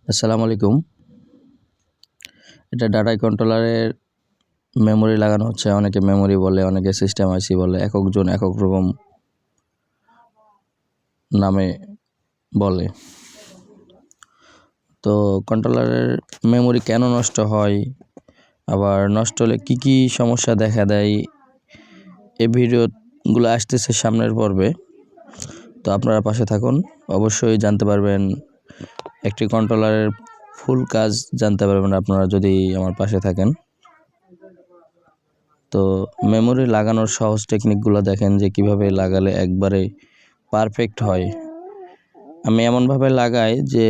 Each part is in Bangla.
আসসালামু আলাইকুম। এটা ডাটা কন্ট্রোলারের মেমোরি লাগানো হচ্ছে। অনেকে মেমোরি বলে, অনেকে সিস্টেম আইসি বলে, একজন একক রকম নামে বলে। তো কন্ট্রোলারের মেমোরি কেন নষ্ট হয়, আবার নষ্ট হলে কি কি সমস্যা দেখা দেয়, এই ভিডিওগুলো আসতেছে সামনের পর্বে। তো আপনারা পাশে থাকুন, অবশ্যই জানতে পারবেন একটি কন্ট্রোলারের ফুল কাজ জানতে পারবেন আপনারা যদি আমার পাশে থাকেন। তো মেমোরি লাগানোর সহজ টেকনিকগুলো দেখেন যে কিভাবে লাগালে একবারে পারফেক্ট হয়। আমি এমনভাবে লাগাই যে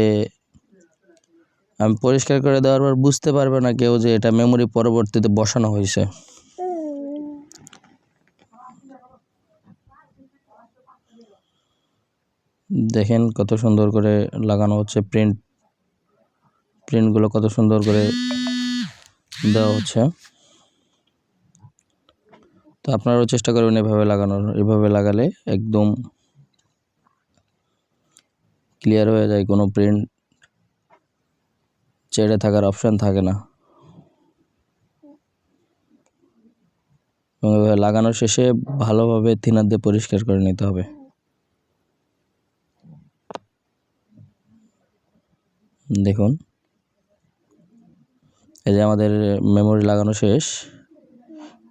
আমি পরিষ্কার করে দেওয়ার পর বুঝতে পারবে না কেউ যে এটা মেমোরি পরবর্তীতে বসানো হয়েছে। দেখেন কত সুন্দর করে লাগানো হচ্ছে, প্রিন্টগুলো কত সুন্দর করে দেওয়া হচ্ছে। তো আপনারাও চেষ্টা করবেন এভাবে লাগানোর। এভাবে লাগালে একদম ক্লিয়ার হয়ে যায়, কোনো প্রিন্ট ছেড়ে থাকার অপশান থাকে না। এবং এভাবে লাগানোর শেষে ভালোভাবে থিনার দিয়ে পরিষ্কার করে নিতে হবে। দেখুন, এই যে আমাদের মেমোরি লাগানো শেষ,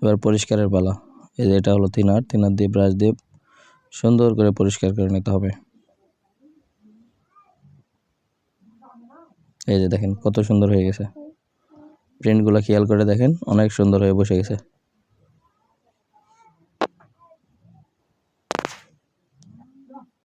এবার পরিষ্কারের পালা। এই যে এটা হলো থিনার দিয়ে ব্রাশ দিয়ে সুন্দর করে পরিষ্কার করে নিতে হবে। এই যে দেখেন কত সুন্দর হয়ে গেছে, প্রিন্টগুলো খেয়াল করে দেখেন, অনেক সুন্দর হয়ে বসে গেছে।